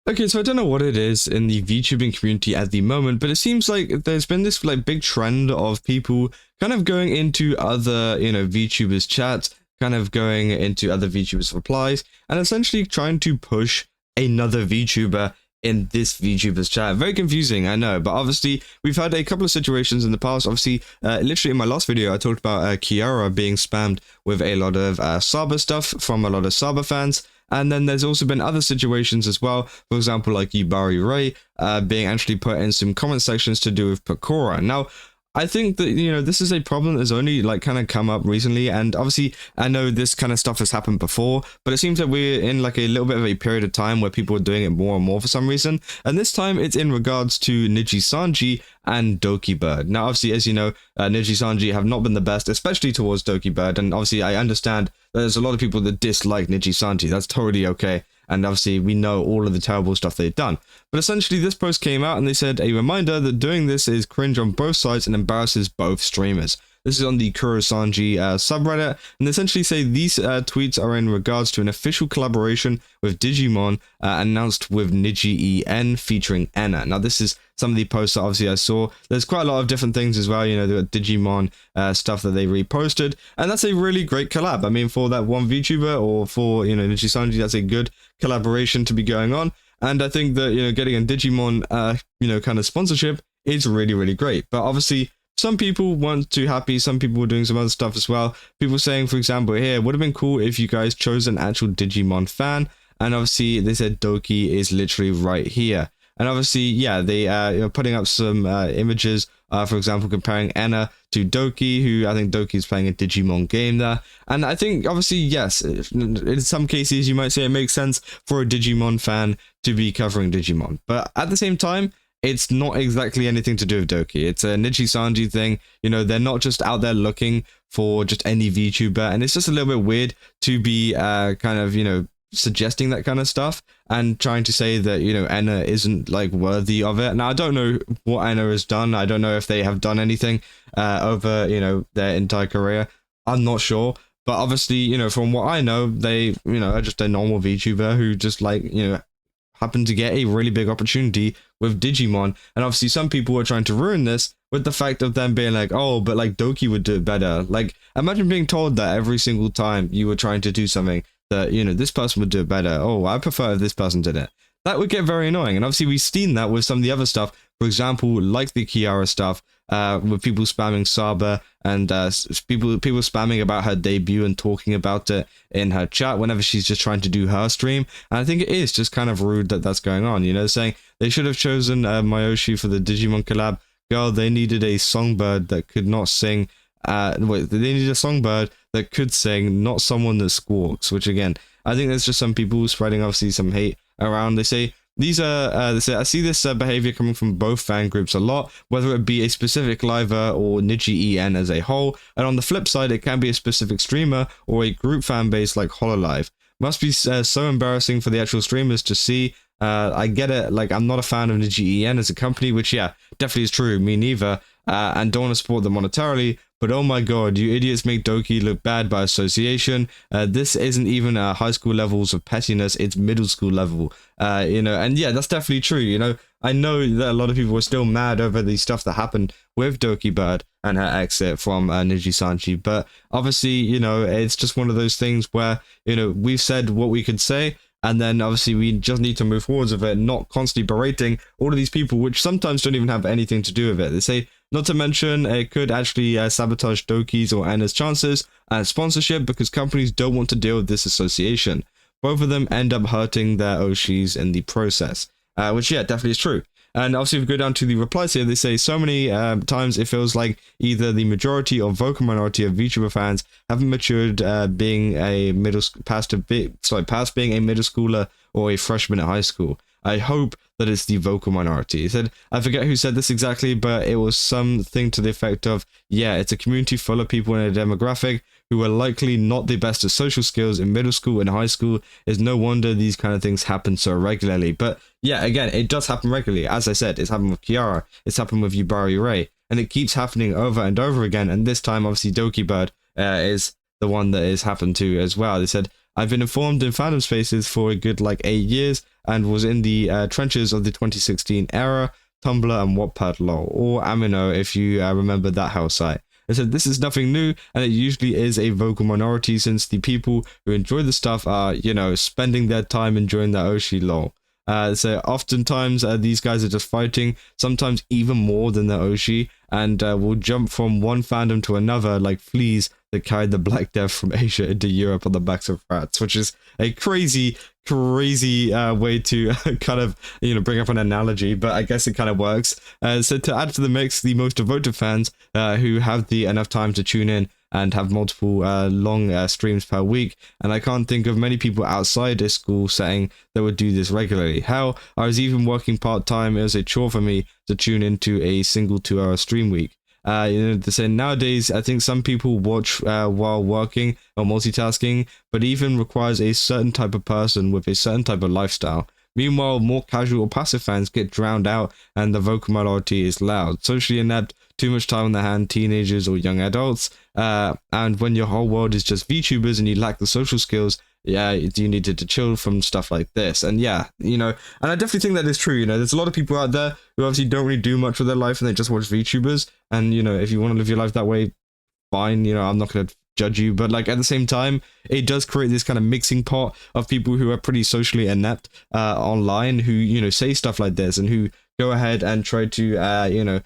Okay, so I don't know what it is in the VTubing community at the moment, but it seems like there's been this like big trend of people kind of going into other, VTubers chats, kind of going into other VTubers replies, and essentially trying to push another VTuber in this VTubers chat. Very confusing, I know, but obviously we've had a couple of situations in the past. Obviously, literally in my last video, I talked about Kiara being spammed with a lot of Saba stuff from a lot of Saba fans. And then there's also been other situations as well, for example, like Yubari Ray being actually put in some comment sections to do with Pakora. Now, I think that, this is a problem that's only like kind of come up recently. And obviously, I know this kind of stuff has happened before, but it seems that we're in like a little bit of a period of time where people are doing it more and more for some reason. And this time it's in regards to Nijisanji and Dokibird. Now, obviously, as you know, Nijisanji have not been the best, especially towards Dokibird. And obviously, I understand that there's a lot of people that dislike Nijisanji. That's totally okay. And obviously, we know all of the terrible stuff they've done. But essentially, this post came out and they said, a reminder that doing this is cringe on both sides and embarrasses both streamers. This is on the Kurosanji subreddit, and they essentially say these tweets are in regards to an official collaboration with Digimon announced with Niji featuring Enna. Now, this is some of the posts that obviously I saw. There's quite a lot of different things as well, they've got Digimon stuff that they reposted, and that's a really great collab. I mean, for that one VTuber or for, Nijisanji, that's a good collaboration to be going on, and I think that, getting a Digimon, kind of sponsorship is really, really great. But obviously, some people weren't too happy, some people were doing some other stuff as well. People saying, for example, here, it would have been cool if you guys chose an actual Digimon fan, and obviously they said Doki is literally right here. And obviously, yeah, they are putting up some images, for example, comparing Enna to Doki, who I think Doki is playing a Digimon game there. And I think, obviously, yes, in some cases, you might say it makes sense for a Digimon fan to be covering Digimon. But at the same time, it's not exactly anything to do with Doki. It's a Nijisanji thing. They're not just out there looking for just any VTuber. And it's just a little bit weird to be kind of, suggesting that kind of stuff and trying to say that, Enna isn't like worthy of it. Now, I don't know what Enna has done. I don't know if they have done anything over, their entire career. I'm not sure. But obviously, from what I know, they, are just a normal VTuber who just like, happened to get a really big opportunity with Digimon. And obviously some people were trying to ruin this with the fact of them being like, oh, but like Doki would do it better. Like, imagine being told that every single time you were trying to do something that, this person would do it better. Oh, I prefer if this person did it. That would get very annoying. And obviously we've seen that with some of the other stuff. For example, like the Kiara stuff, with people spamming Saba and people spamming about her debut and talking about it in her chat whenever she's just trying to do her stream. And I think it is just kind of rude that that's going on, saying they should have chosen Miyoshi for the Digimon collab. Girl, they needed a songbird that could not sing. They needed a songbird that could sing, not someone that squawks, which again, I think there's just some people spreading obviously some hate around. They say, these are, I see this behavior coming from both fan groups a lot, whether it be a specific liver or Niji as a whole, and on the flip side, it can be a specific streamer or a group fan base like Hololive. Must be so embarrassing for the actual streamers to see. I get it, like, I'm not a fan of Niji as a company, which, yeah, definitely is true, me neither, and don't want to support them monetarily, but oh my god, you idiots make Doki look bad by association. This isn't even high school levels of pettiness, it's middle school level, and yeah, that's definitely true, I know that a lot of people were still mad over the stuff that happened with Dokibird and her exit from Nijisanji, but obviously, it's just one of those things where, we've said what we could say, and then obviously we just need to move forwards with it, not constantly berating all of these people, which sometimes don't even have anything to do with it. They say, not to mention, it could actually sabotage Doki's or Enna's chances at sponsorship because companies don't want to deal with this association. Both of them end up hurting their Oshis in the process, which, yeah, definitely is true. And obviously, if we go down to the replies here, they say so many times it feels like either the majority or vocal minority of VTuber fans haven't matured being a past being a middle schooler or a freshman at high school. I hope that it's the vocal minority. He said, I forget who said this exactly, but it was something to the effect of, yeah, it's a community full of people in a demographic who are likely not the best at social skills in middle school and high school. It's no wonder these kind of things happen so regularly. But yeah, again, it does happen regularly. As I said, it's happened with Kiara, it's happened with Yubari Ray, and it keeps happening over and over again. And this time, obviously, Dokibird is the one that has happened to as well. They said, I've been informed in fandom spaces for a good 8 years, and was in the trenches of the 2016 era, Tumblr and Wattpad lol, or Amino if you remember that hell site. It said this is nothing new, and it usually is a vocal minority since the people who enjoy the stuff are, spending their time enjoying the Oshi lol. So oftentimes these guys are just fighting, sometimes even more than the Oshi, and will jump from one fandom to another like fleas that carried the Black Death from Asia into Europe on the backs of rats, which is a crazy way to kind of bring up an analogy, but I guess it kind of works. So to add to the mix, the most devoted fans who have enough time to tune in and have multiple long streams per week, and I can't think of many people outside a school setting that would do this regularly. Hell, I was even working part-time. It was a chore for me to tune into a single 2-hour stream week. They say nowadays I think some people watch while working or multitasking, but even requires a certain type of person with a certain type of lifestyle. Meanwhile, more casual or passive fans get drowned out and the vocal minority is loud, socially inept, too much time on their hand, teenagers or young adults, and when your whole world is just VTubers and you lack the social skills, you needed to chill from stuff like this. And and I definitely think that is true. There's a lot of people out there who obviously don't really do much with their life and they just watch VTubers, and if you want to live your life that way, fine, I'm not going to judge you, but like at the same time, it does create this kind of mixing pot of people who are pretty socially inept online, who say stuff like this and who go ahead and try to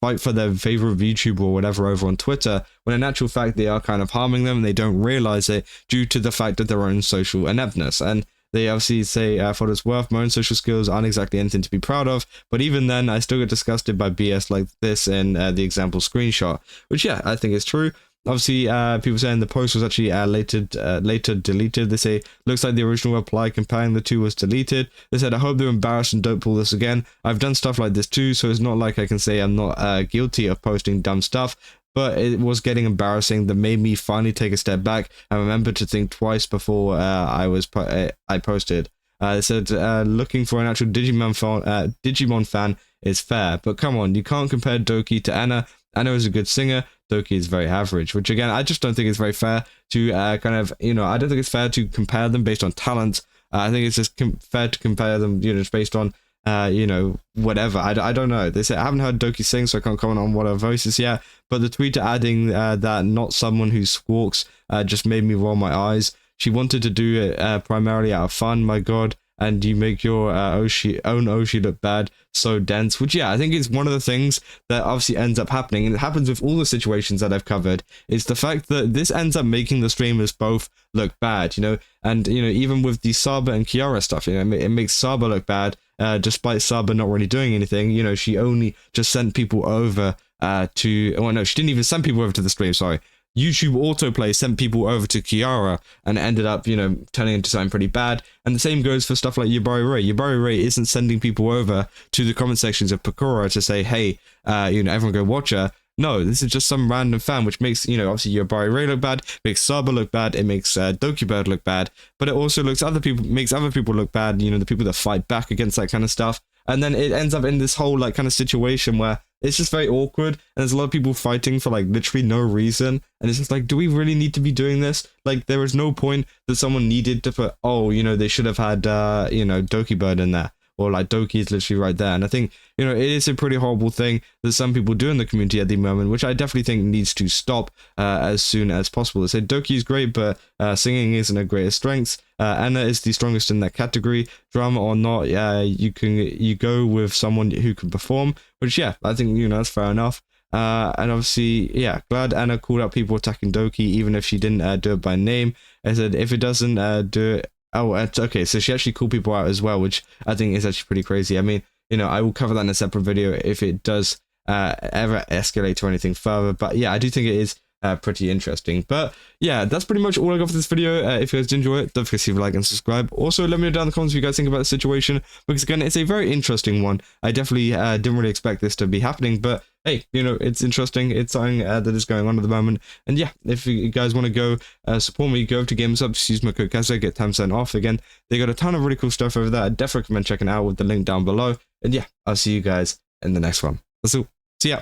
fight for their favorite VTuber or whatever over on Twitter, when in actual fact they are kind of harming them and they don't realize it due to the fact of their own social ineptness. And they obviously say, for what it's worth, my own social skills aren't exactly anything to be proud of, but even then I still get disgusted by BS like this in the example screenshot, which I think is true. Obviously, people saying the post was actually later deleted. They say, looks like the original reply comparing the two was deleted. They said, I hope they're embarrassed and don't pull this again. I've done stuff like this too, so it's not like I can say I'm not guilty of posting dumb stuff, but it was getting embarrassing that made me finally take a step back and remember to think twice before I posted. They said, looking for an actual Digimon fan is fair, but come on, you can't compare Doki to Enna. Enna is a good singer, Doki is very average, which again, I just don't think it's very fair to I don't think it's fair to compare them based on talent. I think it's just fair to compare them, just based on, whatever. I don't know. They say, I haven't heard Doki sing, so I can't comment on what her voice is yet, but the tweet adding that not someone who squawks just made me roll my eyes. She wanted to do it primarily out of fun, my god, and you make your own Oshi look bad, so dense, which I think is one of the things that obviously ends up happening, and it happens with all the situations that I've covered. It's the fact that this ends up making the streamers both look bad, and even with the Saba and Kiara stuff, it makes Saba look bad, despite Saba not really doing anything. She only just sent people over she didn't even send people over to the stream, sorry. YouTube autoplay sent people over to Kiara and it ended up, turning into something pretty bad. And the same goes for stuff like Yubari Ray. Yubari Ray isn't sending people over to the comment sections of Pakura to say, hey, everyone go watch her. No, this is just some random fan, which makes, obviously Yubari Ray look bad, makes Saba look bad, it makes Dokibird look bad, but it also makes other people look bad, the people that fight back against that kind of stuff. And then it ends up in this whole kind of situation where it's just very awkward, and there's a lot of people fighting for literally no reason, and it's just like, do we really need to be doing this? There is no point that someone needed to put, they should have had Dokibird in there, or Doki is literally right there. And I think it is a pretty horrible thing that some people do in the community at the moment, which I definitely think needs to stop as soon as possible. They say Doki is great, but singing isn't her greatest strengths. Enna is the strongest in that category. Drama or not, you go with someone who can perform, which I think that's fair enough. And obviously, glad Enna called out people attacking Doki, even if she didn't do it by name. I said if it doesn't do it, it's okay. So she actually called people out as well, which I think is actually pretty crazy. I mean, I will cover that in a separate video if it does ever escalate to anything further. But I do think it is pretty interesting. But that's pretty much all I got for this video. If you guys did enjoy it, don't forget to leave a like and subscribe. Also, let me know down in the comments what you guys think about the situation, because again, it's a very interesting one. I definitely didn't really expect this to be happening, but hey, it's interesting. It's something that is going on at the moment. And if you guys want to go support me, go over to GameStop, just use my code Kasa, get 10% off. Again, they got a ton of really cool stuff over there. I definitely recommend checking it out with the link down below. And I'll see you guys in the next one. That's all. See ya.